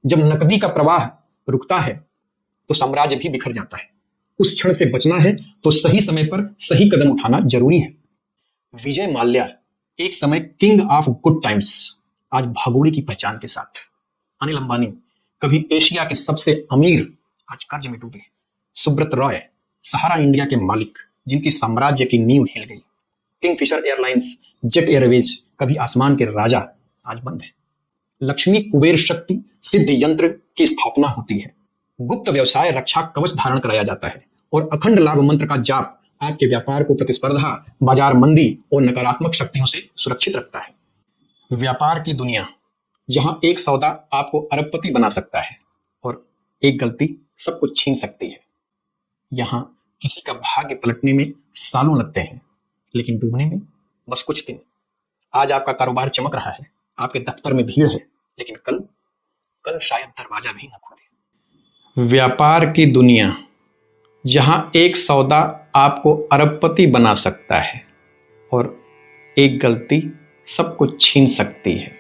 जब नकदी का प्रवाह रुकता है तो साम्राज्य भी बिखर जाता है। उस क्षण से बचना है तो सही समय पर सही कदम उठाना जरूरी है। विजय माल्या एक समय किंग ऑफ गुड टाइम्स, आज भागोड़े की पहचान के साथ। अनिल अंबानी कभी एशिया के सबसे अमीर, आज कर्ज में डूबे। सुब्रत रॉय सहारा इंडिया के मालिक, जिनकी साम्राज्य की नींव हिल गई। किंगफिशर एयरलाइंस, जेट एयरवेज कभी आसमान के राजा, आज बंद है। लक्ष्मी कुबेर शक्ति सिद्ध यंत्र की स्थापना होती है। गुप्त व्यवसाय रक्षा कवच धारण कराया जाता है और अखंड लाभ मंत्र का जाप आपके व्यापार को प्रतिस्पर्धा, बाजार मंदी और नकारात्मक शक्तियों से सुरक्षित रखता है। व्यापार की दुनिया, जहां एक सौदा आपको अरबपति बना सकता है और एक गलती सब कुछ छीन सकती है। यहां किसी का भाग्य पलटने में सालों लगते हैं, लेकिन डूबने में बस कुछ दिन। आज आपका कारोबार चमक रहा है, आपके दफ्तर में भीड़ है, लेकिन कल शायद दरवाजा भी न खोले। व्यापार की दुनिया, जहां एक सौदा आपको अरबपति बना सकता है और एक गलती सब कुछ छीन सकती है।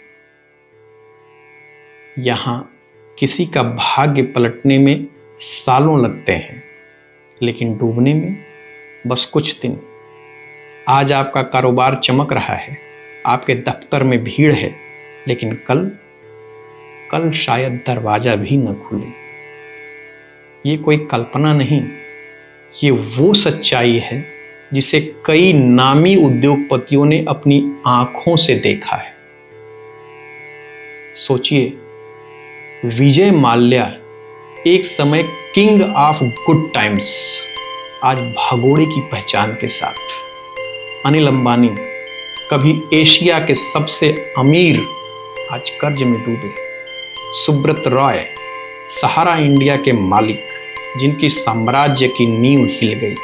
यहां किसी का भाग्य पलटने में सालों लगते हैं, लेकिन डूबने में बस कुछ दिन। आज आपका कारोबार चमक रहा है, आपके दफ्तर में भीड़ है, लेकिन कल शायद दरवाजा भी न खुले। ये कोई कल्पना नहीं, ये वो सच्चाई है जिसे कई नामी उद्योगपतियों ने अपनी आंखों से देखा है। सोचिए, विजय माल्या एक समय किंग ऑफ गुड टाइम्स, आज भागोड़े की पहचान के साथ। अनिल अंबानी कभी एशिया के सबसे अमीर, आज कर्ज में डूबे। सुब्रत रॉय सहारा इंडिया के मालिक, जिनकी साम्राज्य की नींव हिल गई।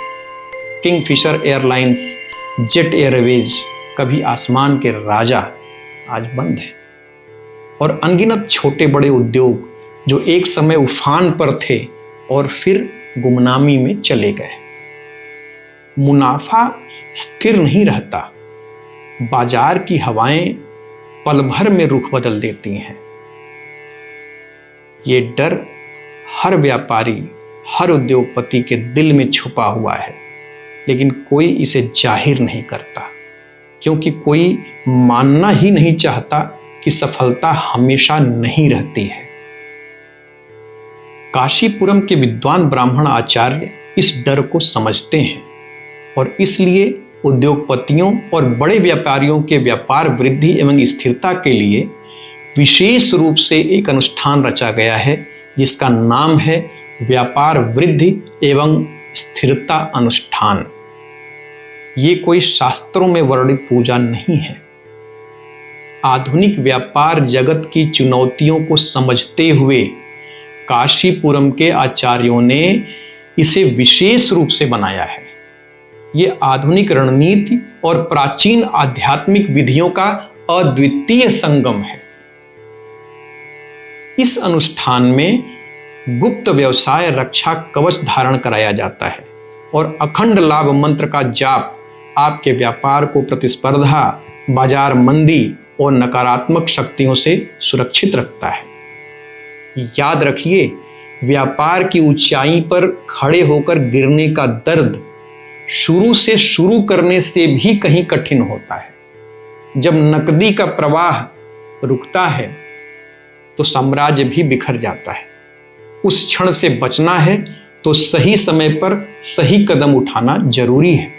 किंगफिशर एयरलाइंस, जेट एयरवेज कभी आसमान के राजा, आज बंद है। और अनगिनत छोटे बड़े उद्योग जो एक समय उफान पर थे और फिर गुमनामी में चले गए। मुनाफा स्थिर नहीं रहता, बाजार की हवाएं पल भर में रुख बदल देती हैं। ये डर हर व्यापारी, हर उद्योगपति के दिल में छुपा हुआ है, लेकिन कोई इसे जाहिर नहीं करता, क्योंकि कोई मानना ही नहीं चाहता कि सफलता हमेशा नहीं रहती है। काशीपुरम के विद्वान ब्राह्मण आचार्य इस डर को समझते हैं और इसलिए उद्योगपतियों और बड़े व्यापारियों के व्यापार वृद्धि एवं स्थिरता के लिए विशेष रूप से एक अनुष्ठान रचा गया है, जिसका नाम है व्यापार वृद्धि एवं स्थिरता अनुष्ठान। ये कोई शास्त्रों में वर्णित पूजा नहीं है। आधुनिक व्यापार जगत की चुनौतियों को समझते हुए काशीपुरम के आचार्यों ने इसे विशेष रूप से बनाया है। ये आधुनिक रणनीति और प्राचीन आध्यात्मिक विधियों का अद्वितीय संगम है। इस अनुष्ठान में गुप्त व्यवसाय रक्षा कवच धारण कराया जाता है और अखंड लाभ मंत्र का जाप आपके व्यापार को प्रतिस्पर्धा, बाजार मंदी और नकारात्मक शक्तियों से सुरक्षित रखता है। याद रखिए, व्यापार की ऊंचाई पर खड़े होकर गिरने का दर्द शुरू से शुरू करने से भी कहीं कठिन होता है। जब नकदी का प्रवाह रुकता है तो साम्राज्य भी बिखर जाता है। उस क्षण से बचना है तो सही समय पर सही कदम उठाना जरूरी है।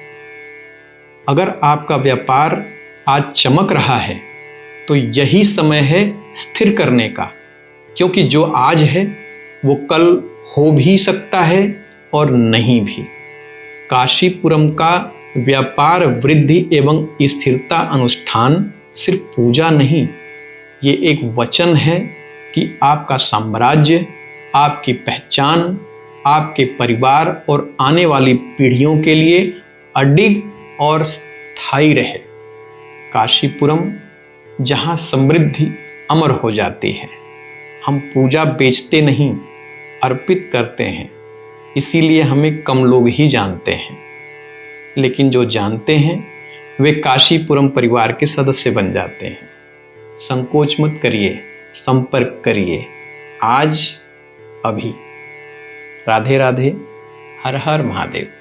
अगर आपका व्यापार आज चमक रहा है तो यही समय है स्थिर करने का, क्योंकि जो आज है वो कल हो भी सकता है और नहीं भी। काशीपुरम का व्यापार वृद्धि एवं स्थिरता अनुष्ठान सिर्फ पूजा नहीं, ये एक वचन है कि आपका साम्राज्य, आपकी पहचान, आपके परिवार और आने वाली पीढ़ियों के लिए अडिग और स्थायी रहे। काशीपुरम, जहाँ समृद्धि अमर हो जाती है। हम पूजा बेचते नहीं, अर्पित करते हैं, इसीलिए हमें कम लोग ही जानते हैं, लेकिन जो जानते हैं वे काशीपुरम परिवार के सदस्य बन जाते हैं। संकोच मत करिए, संपर्क करिए। आज, अभी। राधे राधे, हर हर महादेव।